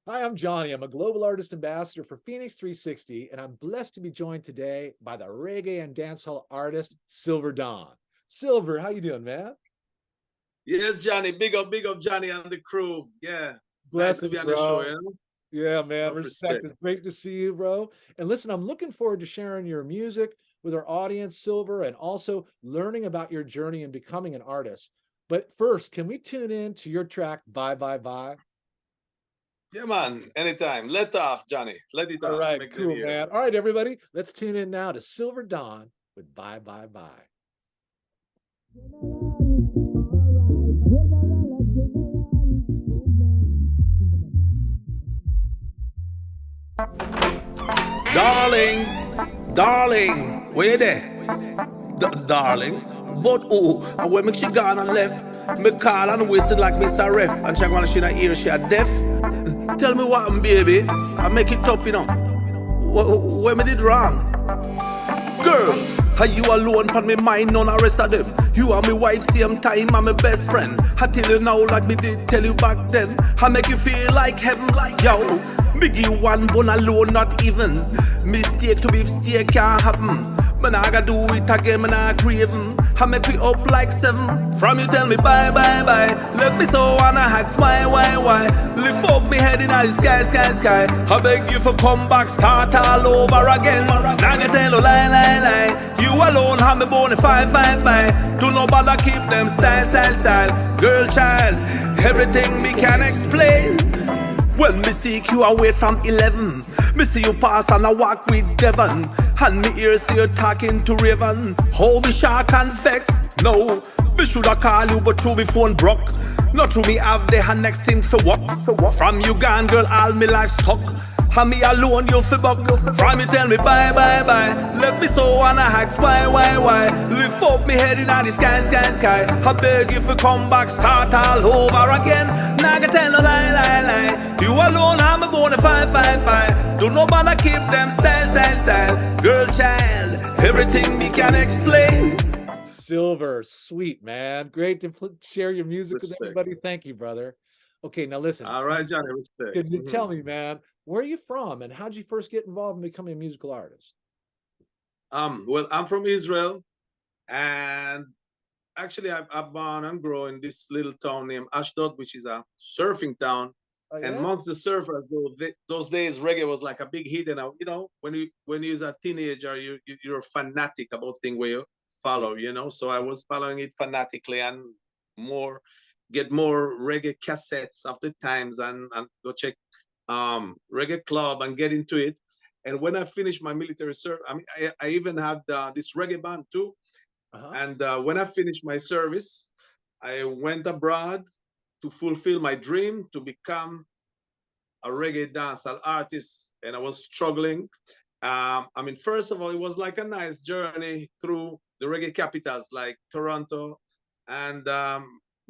Hi, I'm Johnny. I'm a global artist ambassador for Fenix360, and I'm blessed to be joined today by the reggae and dancehall artist Silverdon. Silver, how you doing, man? Yes, Johnny. Big up Johnny and the crew. Yeah. Nice to Blessings, be on the show, bro. you know? Yeah, man. Enough Respect. respect. It's great to see you, bro. And listen, I'm looking forward to sharing your music with our audience, Silver, and also learning about your journey in becoming an artist. But first, can we tune in to your track, Bye, Bye, Bye? Yeah, man. Anytime. Let off, Johnny. Let it All off. right, Make them cool, hear. man. All right, everybody, let's tune in now to Silver Dawn with Bye Bye Bye. Darling, darling, where you there? Darling. But and when me she gone and left, me call and whistle like Mr. Ref, and she gonna she not hear, she a deaf. Tell me what, baby, I make it up, you know. Where me did wrong? Girl, are you alone pon me mind, none the rest of them? You are me wife, same time, I'm my best friend. I tell you now like me did tell you back then. I make you feel like heaven, yo. Me give you one bone alone, not even. Mistake to beef steak can't happen. Man, I gotta do it again, man, I craving. I make me up like seven. From you tell me bye, bye, bye. Let me so wanna ask why? Lift up me head in the sky. I beg you for come back, start all over again. Now I tell you lie. You alone have me born a 5. Do no bother keep them style. Girl, child, everything me can explain. Well, me seek you away from 11. Me see you pass and I walk with Devon. And me ear see you talking to Raven. How me shark and vex? No, me shoulda call you but through me phone broke. Not through me have the hand next thing for what? From you gone girl all me life stuck. And me alone you fi buck. From you tell me bye. Let me so wanna ask why? Lift up me head in the sky. I beg you fi come back, start all over again. Now I can tell no lie. You alone I'm a born a 5. Do no bother keep them style. Girl, child, everything me can explain. Silver, sweet, man. Great to share your music with Respect. everybody. Thank you, brother. Okay, now listen. All right, Johnny. Respect. Can you tell me, man, where are you from and how'd you first get involved in becoming a musical artist? Well, I'm from Israel, and actually, I born and grow in this little town named Ashdod, which is a surfing town. Oh, And yeah? amongst the surfers, those days, reggae was like a big hit. And you know, when you was a teenager, you're fanatic about things where you Yeah. follow. You know, so I was following it fanatically and more get more reggae cassettes of the times and go check reggae club and get into it. And when I finished my military service, I mean, I even had this reggae band too. Uh-huh. And when I finished my service, I went abroad to fulfill my dream to become a reggae dancehall artist. And I was struggling. I mean, first of all, it was like a nice journey through the reggae capitals like Toronto and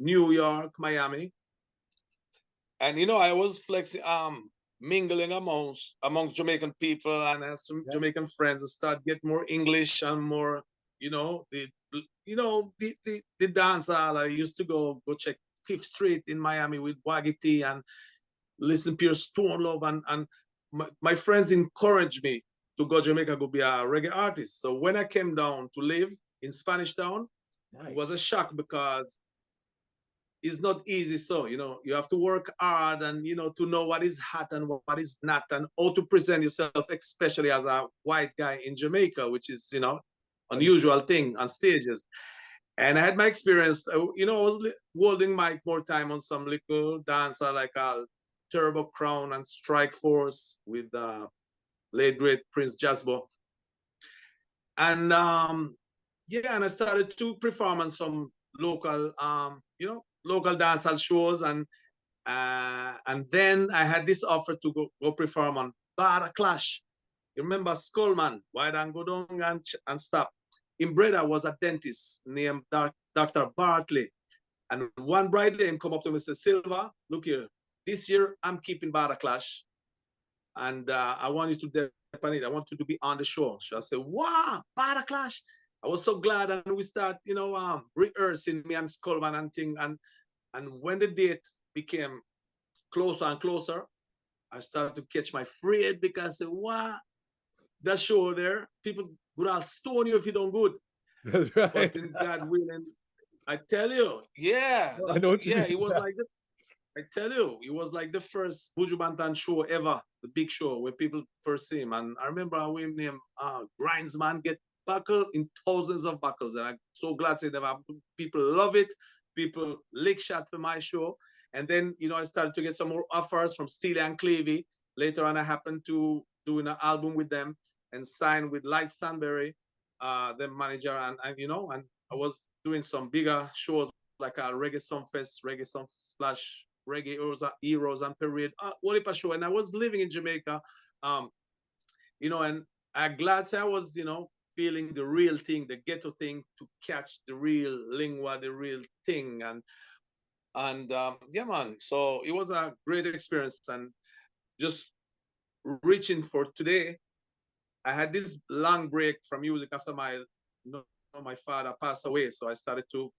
New York, Miami. And you know, I was flexing, mingling amongst Jamaican people, and I had some Yeah. Jamaican friends and start get more English and more, you know, the dance hall. I used to go check Fifth Street in Miami with Waggy T and listen Pure Stone Love, and my friends encouraged me to go Jamaica, go be a reggae artist. So when I came down to live in Spanish Town, it was a Nice. shock because it's not easy. So, you know, you have to work hard and, you know, to know what is hot and what is not and how to present yourself, especially as a white guy in Jamaica, which is, you know, Understood. unusual thing on stages. And I had my experience, you know, I was holding mic more time on some little dancer like Turbo Crown and Strike Force with late great Prince Jasbo. And yeah, and I started to perform on some local, you know, local dancehall shows, and then I had this offer to go perform on Bar Clash. You remember Skullman? Why don't go down and stop? In Breda was a dentist named Dr. Bartley. And one bright day, him come up to me and say, Silva, look here, this year I'm keeping Bar Clash. And I want you to dip on it. I want you to be on the show. So I said, wow, Bar Clash. I was so glad. And we start, you know, rehearsing me and Skullman and thing. And when the date became closer and closer, I started to catch my afraid because I said, what? That show there, people would all stone you if you don't good. That's right. But in God willing, I tell you, yeah, I know what you yeah, mean. it was like I tell you, it was like the first Buju Banton show ever, the big show where people first see him. And I remember a woman named Grindsman get buckled in thousands of buckles. And I'm so glad to say that people love it. People lick shot for my show. And then, I started to get some more offers from Steely and Clavey. Later on, I happened to doing an album with them and sign with Light Stanberry, the manager. And I was doing some bigger shows like a Reggae Songfest, Reggae Song Splash, Reggae Heroes and Parade, Walipa show. And I was living in Jamaica, and I'm glad I was, feeling the real thing, the ghetto thing, to catch the real lingua, the real thing. And yeah, man. So it was a great experience. And just reaching for today, I had this long break from music after my father passed away. So I started to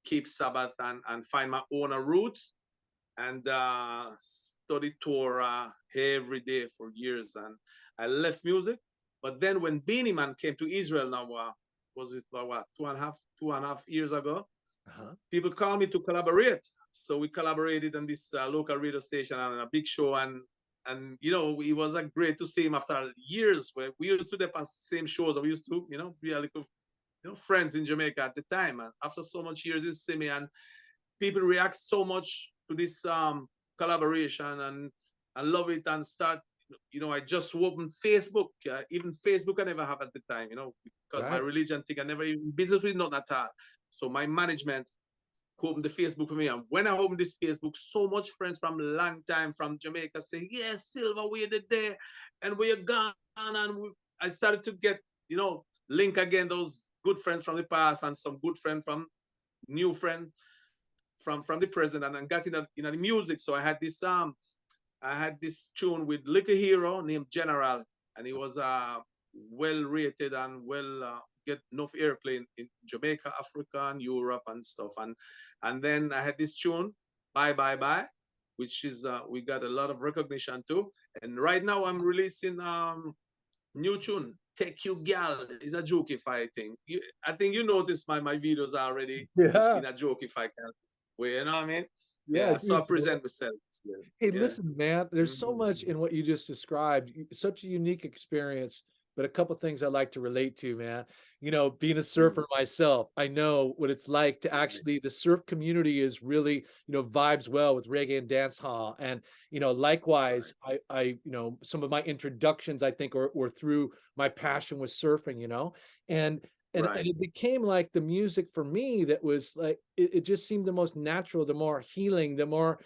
keep Sabbath and find my own roots and study Torah every day for years. And I left music. But then when Beanie Man came to Israel now, was it what, 2.5 years ago? People called me to collaborate. So we collaborated on this local radio station and a big show. And it was great to see him after years where we used to do the same shows. And we used to, be a little friends in Jamaica at the time. And after so much years in Simi, and people react so much to this collaboration and I love it and start, I just opened Facebook. Even Facebook I never have at the time, because my religion thing, I never even business with not at all. So my management opened the Facebook for me. And when I opened this Facebook, so much friends from a long time from Jamaica say, yes, Silver, we're there and we're gone. And I started to get, link again those good friends from the past and some good friend from new friend from the present, and got in the music. So I had this tune with Liquor Hero named General, and he was well rated and get enough airplay in Jamaica, Africa, and Europe and stuff. And then I had this tune, Bye Bye Bye, which is we got a lot of recognition too. And right now I'm releasing new tune, Take You Gal. Is a jokify thing. I think you noticed my videos are already in a jokify kind of way, you know what I mean? Yeah, so I present myself. Hey, listen, man, there's so much in what you just described, such a unique experience, but a couple things I like to relate to, man. Being a surfer myself, I know what it's like to actually, the surf community is really, vibes well with reggae and dancehall. And, likewise, I some of my introductions, I think, were through my passion with surfing, and it became like the music for me that was like, it just seemed the most natural, the more healing, the more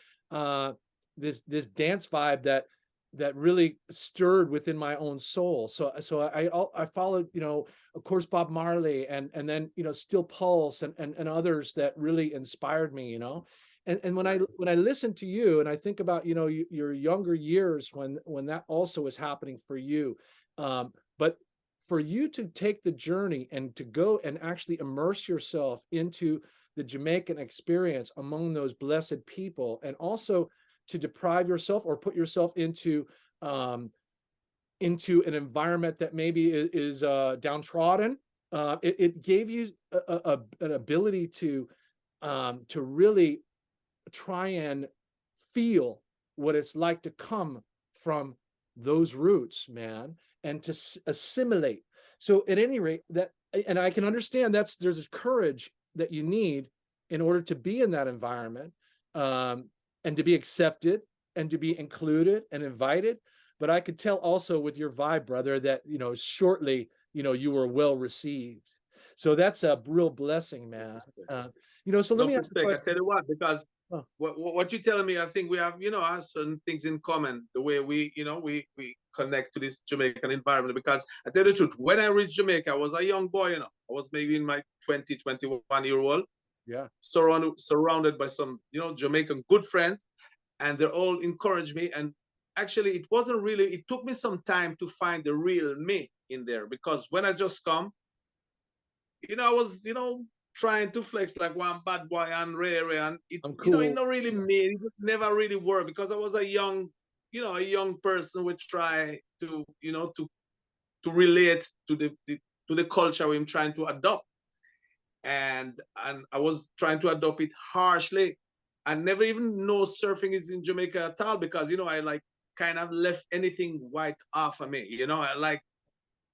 this dance vibe that really stirred within my own soul. So I followed, of course, Bob Marley and then, Still Pulse and others that really inspired me, And when I listen to you and I think about, your younger years when that also was happening for you, but for you to take the journey and to go and actually immerse yourself into the Jamaican experience among those blessed people, and also to deprive yourself or put yourself into an environment that maybe is downtrodden, it gave you an ability to really try and feel what it's like to come from those roots, man, and to assimilate. So at any rate, and I can understand there's a courage that you need in order to be in that environment, and to be accepted and to be included and invited. But I could tell also with your vibe, brother, that, shortly, you were well received. So that's a real blessing, man. So let me ask you, I tell you what, because what you're telling me, I think we have, certain things in common, the way we connect to this Jamaican environment. Because I tell you the truth, when I reached Jamaica, I was a young boy, I was maybe in my 21-year-old. Yeah. Surrounded by some, Jamaican good friends, and they all encouraged me. And actually, it took me some time to find the real me in there, because when I just come, I was, trying to flex like one bad boy and rare, and it, I'm you know, it cool. not really me. It never really worked because I was a young, you know, a young person would try to, you know, to relate to the culture I'm trying to adopt, and I was trying to adopt it harshly. I never even know surfing is in Jamaica at all because, you know, I like kind of left anything white off of me. You know, I like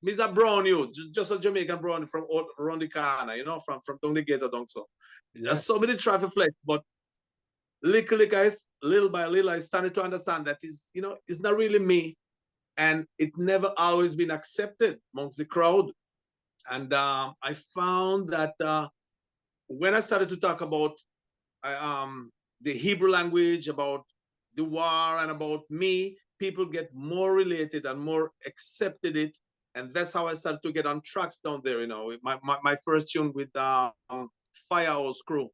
Mr. Brown, you just a Jamaican brown from around the corner, you know, from down the gate or down so. Yeah. So many traffic flex, but little guys, little by little, I started to understand that is, you know, it's not really me, and it never always been accepted amongst the crowd. And I found that when I started to talk about the Hebrew language, about the war, and about me, people get more related and more accepted it. And that's how I started to get on tracks down there. You know, my first tune with Firehouse Crew.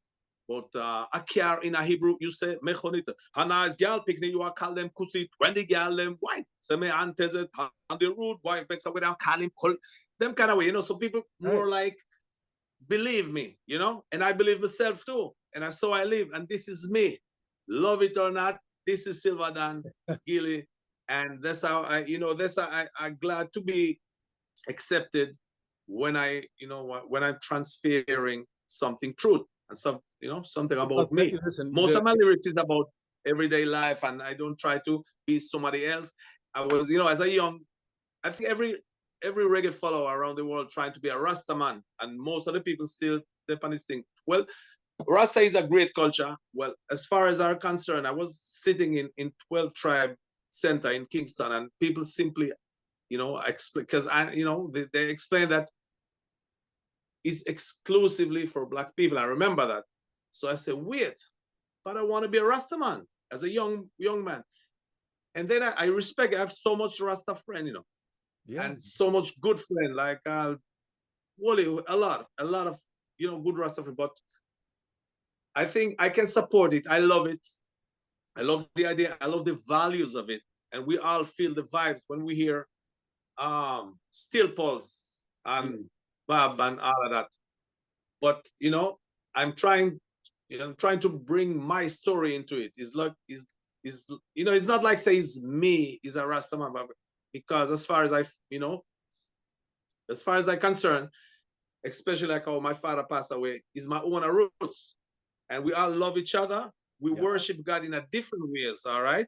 But Akar in a Hebrew, you say mechonita. Hana is gal picnic, you are call them kusit. When the gal them wine, say me antezet on the road, why vex away down call him them kind of way, you know. So people more like believe me, you know, and I believe myself too. And I so I live, and this is me. Love it or not, this is Silverdon, Gilly, and that's how I, you know, that's how I'm glad to be accepted when I, you know, when I'm transferring something truth and some, you know, something about me. Listen, Most of my lyrics is about everyday life, and I don't try to be somebody else. I was, you know, as a young, I think every reggae follower around the world trying to be a Rasta man, and most of the people still depend this thing. Well, Rasta is a great culture. Well, as far as I'm concerned, I was sitting in 12 Tribe Center in Kingston, and people simply, you know, explain because I, you know, they explain that it's exclusively for Black people. I remember that. So I said, wait, but I want to be a Rasta man as a young man. And then I respect. I have so much Rasta friend, you know, and so much good friend. Like Wally, a lot of, you know, good Rasta friend. But I think I can support it. I love it. I love the idea. I love the values of it. And we all feel the vibes when we hear Steel Pulse and Bob and all of that. But you know, I'm trying, you know, I'm trying to bring my story into it. It's like is you know, it's not like say it's me is a Rastaman, because as far as I, you know, as far as I'm concerned, especially like how my father passed away, is my own roots, and we all love each other. We worship God in a different ways, all right,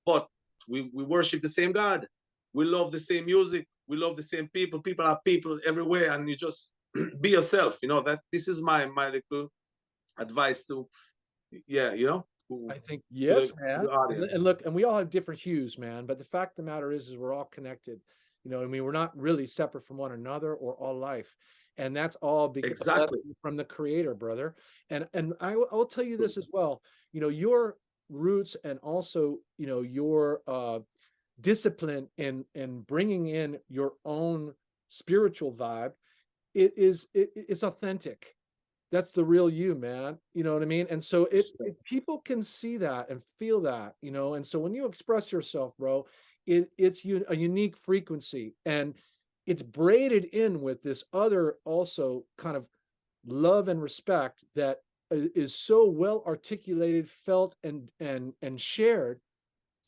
but we worship the same God. We love the same music. We love the same people. People are people everywhere, and you just be yourself. You know that this is my little advice to, yeah, you know. I think yes, man. Audience. And look, and we all have different hues, man. But the fact of the matter is we're all connected. You know, I mean, we're not really separate from one another or all life, and that's all because exactly from the Creator, brother. And I'll tell you this as well. You know, your roots and also, you know, your discipline in bringing in your own spiritual vibe. It's authentic. That's the real you, man. You know what I mean? And so if people can see that and feel that, you know, and so when you express yourself, bro, it's a unique frequency, and it's braided in with this other also kind of love and respect that is so well articulated, felt, and shared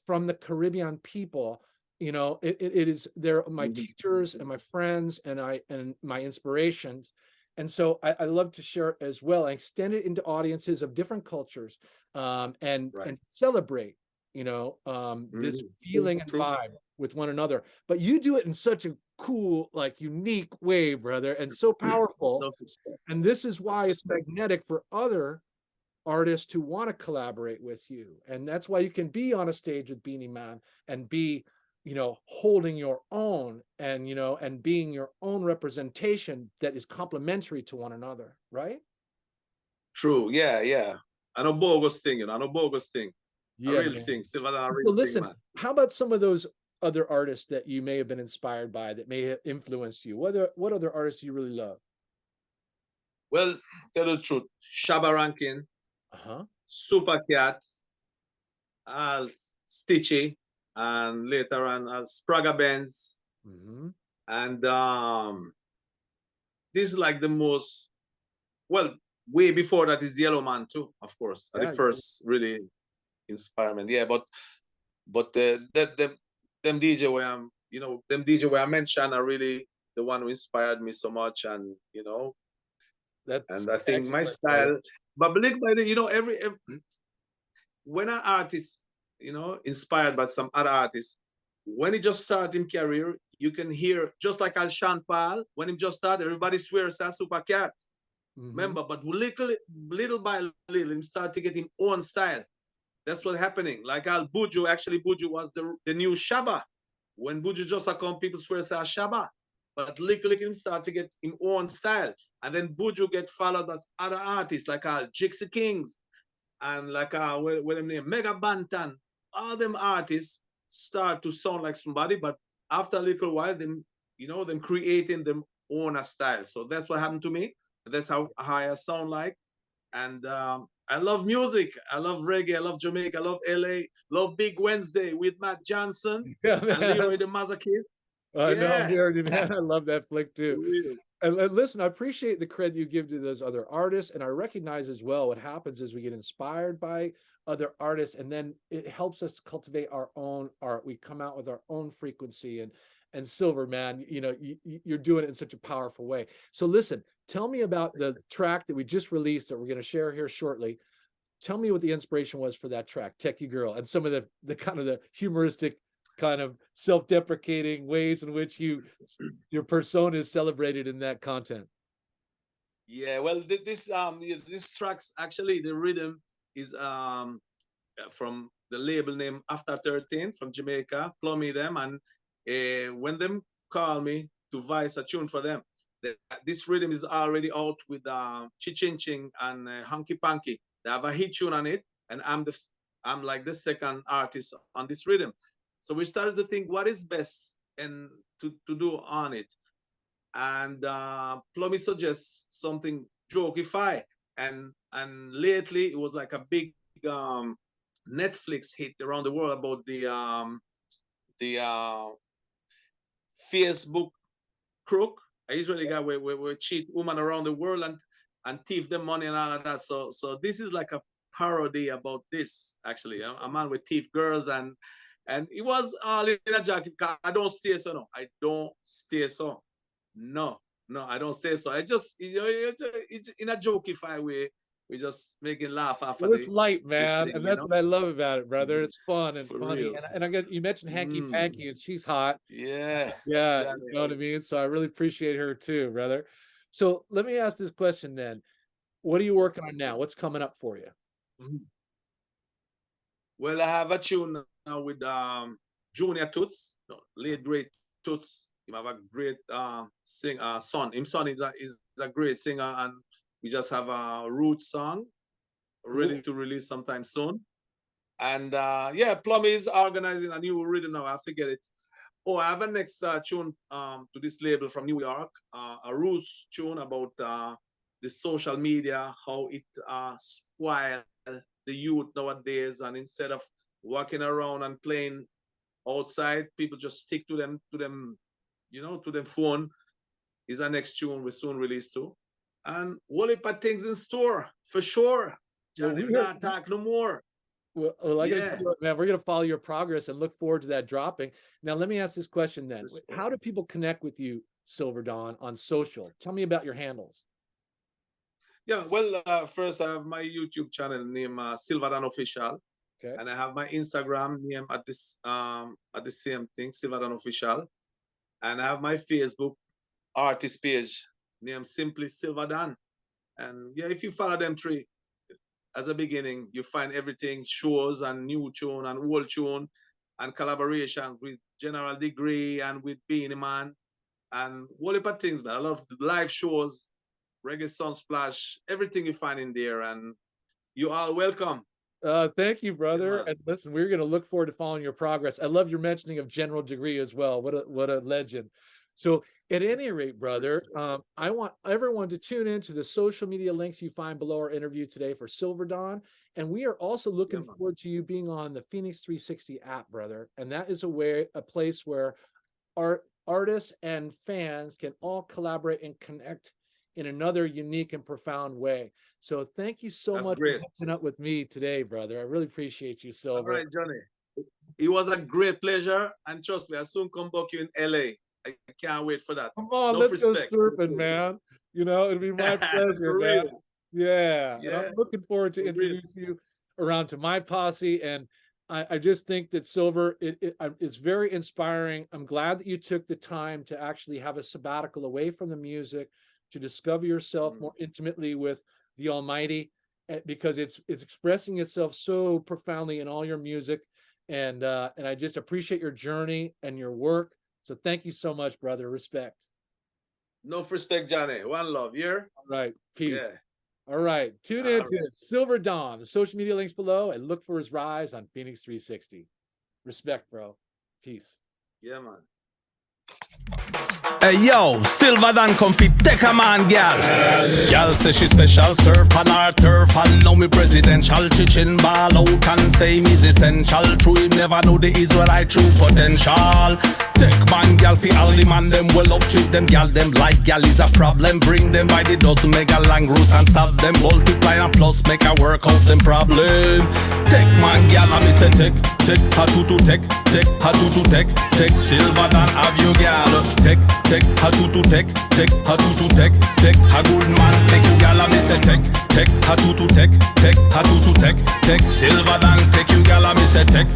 from the Caribbean people. You know, it is, they're my teachers and my friends and my inspirations. And so I love to share it as well. I extend it into audiences of different cultures, and celebrate, you know, this feeling and vibe with one another. But you do it in such a cool, like unique way, brother, and so powerful. And this is why it's magnetic for other artists who want to collaborate with you. And that's why you can be on a stage with Beanie Man and be, you know, holding your own, and, you know, and being your own representation that is complementary to one another, right? True. Yeah. I know bogus thing, you know, I know bogus thing. Yeah, a real thing. Silverdon, a real so listen, thing, man. How about some of those other artists that you may have been inspired by, that may have influenced you? What other artists do you really love? Well, tell the truth, Shabba Rankin, Super Cat, Stitchy, and later on Spraga Benz. And this is like the most, well, way before that is Yellow Man too, of course. Yeah, The first really inspirement. Yeah, but them DJ where I'm, them DJ where I mentioned are really the one who inspired me so much, and that's and I think my excellent, brother. style. But believe by the, every when an artist, inspired by some other artist, when he just start him career, you can hear just like Al Sean Paul, when he just started, everybody swears a super cat. Hmm. Remember, but little by little, him start to get his own style. That's what's happening. Like Al Buju, actually Buju was the new Shabba. When Buju just come, people swear say Shabba. But little him start to get his own style. And then Buju get followed by other artists like Al Jixie Kings, and like what them name, Mega Bantan. All them artists start to sound like somebody, but after a little while, them creating them own a style. So that's what happened to me. That's how I sound like. And I love music. I love reggae. I love Jamaica. I love LA. Love Big Wednesday with Matt Johnson Yeah, and man. Leroy the Masochist. I know, I'm Yeah. hearing you, man. I love that flick For too. real. And listen, I appreciate the credit you give to those other artists, and I recognize as well what happens is we get inspired by other artists, and then it helps us cultivate our own art. We come out with our own frequency, and Silver, man, you're doing it in such a powerful way. So listen, tell me about the track that we just released that we're going to share here shortly. Tell me what the inspiration was for that track, Techie Girl, and some of the kind of the humoristic, kind of self-deprecating ways in which your persona is celebrated in that content. Yeah. Well, this tracks, actually the rhythm is from the label name After 13 from Jamaica, Plummy them, and when them call me to voice a tune for them, this rhythm is already out with Chichin Ching and Hunky Punky. They have a hit tune on it, and I'm like the second artist on this rhythm. So we started to think what is best and to do on it, and Plummy suggests something jokify, and lately it was like a big um, Netflix hit around the world about the Facebook crook, an Israeli guy where cheat women around the world and thief them money and all of that. So this is like a parody about this, actually. A man with thief girls, and it was all in a jacket. I don't stay so, no. I don't stay so. No, no, I don't say so. I just, it's in a jokify way. We just making laugh after Well, it's light, this man, thing, and that's what I love about it, brother. It's fun and for funny, real. and I got you mentioned Hanky Mm, Panky, and she's hot. yeah, Yeah, you Johnny. know what I mean. So I really appreciate her too, brother. So let me ask this question then: what are you Yeah. working on now? What's coming up for you? Mhm. Well, I have a tune now with Junior Toots, no, late great Toots. He have a great son. His son is a great singer, and we just have a root song ready Cool. to release sometime soon. And yeah, Plum is organizing a new rhythm now. I forget it. Oh, I have a next tune to this label from New York, a roots tune about the social media, how it spoil the youth nowadays, and instead of walking around and playing outside, people just stick to them, to them phone. Is our next tune we soon release too, and whole heap of things in store for sure. Well, Johnny, we we heard. not talk no more. Well, I got to tell Yeah. you what, man, we're going to follow your progress and look forward to that dropping. Now, let me ask this question then: Respect. how do people connect with you, Silverdon, on social? Tell me about your handles. Yeah, well, first I have my YouTube channel named Silverdon Official, Okay. and I have my Instagram name at the same thing, Silverdon Official, and I have my Facebook artist page named simply Silverdon. And yeah, if you follow them three as a beginning, you find everything, shows and new tune and old tune and collaboration with General Degree and with Beanie Man and all heap of things, man. I love live shows, Reggae Sunsplash, everything you find in there, and you are welcome. Thank you, Yeah, brother. man. And listen, we're going to look forward to following your progress. I love your mentioning of General Degree as well. What a legend. So, at any rate, brother, Respect. I want everyone to tune in to the social media links you find below our interview today for Silverdon. And we are also Yeah, looking man. forward to you being on the Fenix360 app, brother. And that is a place where artists and fans can all collaborate and connect in another unique and profound way. So thank you so That's much great. for hooking up with me today, brother. I really appreciate you, All Silver. right, Johnny. It was a great pleasure, and trust me, I soon come back you in LA. I can't wait for that. Come on, No let's go respect. surfing, man. You know, it'd be my pleasure, For man. real. Yeah, and Yeah, I'm looking forward to for real. introduce you around to my posse. And I just think that Silver, it's very inspiring. I'm glad that you took the time to actually have a sabbatical away from the music to discover yourself more intimately with the Almighty, because it's expressing itself so profoundly in all your music. And I just appreciate your journey and your work. So thank you so much, brother. Respect. No respect, Johnny. One love, yeah? All right. Peace. Yeah. All right. Tune All in right. to Silverdon, the social media links below, and look for his rise on Fenix360. Respect, bro. Peace. Yeah, man. Hey yo, Silverdon come fit take a man, gal. Gal say she special, surf on her turf. And know me presidential, chichin ball out and say me's essential. True, him never know the Israelite true potential. Take man, gal, fi all the man, them well up, treat them, gal, them like gal is a problem. Bring them by the dozen, make a long route and solve them. Multiply and plus, make a work out them problem. Take man, gal, and me say take, ha to take, ha to take, Silverdon have you, gal. Take, ha to take, ha to take, a good man, take you, gal, and me say take, ha to take, ha to take, Silverdon, take you, gal, and me say take,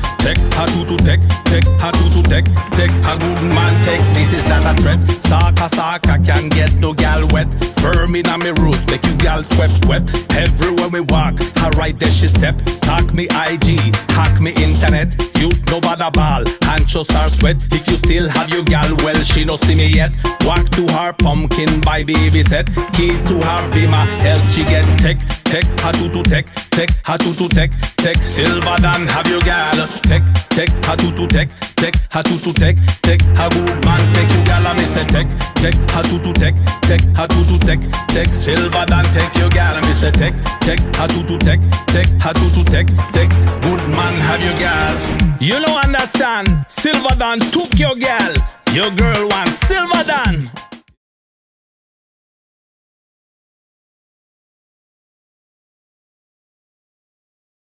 ha to take, ha to take, a good man, take. This is not a threat. Saka can get no gal wet. Firm in on me roots, make you gal wet. Everywhere we walk, her right there she step. Stalk me IG, hack me internet. You no bother ball, and just her sweat. If you still have your gal, well she no see me yet. Walk to her pumpkin by baby set. Keys to her beamer, else she get take, ha to take, ha to take, Silverdon have your gal. Take, ha to take, ha to take, a good man take you gal, and me say take, ha to take, ha to take, Silverdon take your gal, and me say take, ha to take, ha to take, good man have your gal. You don't understand, Silverdon took your gal. Your girl wants Silverdon.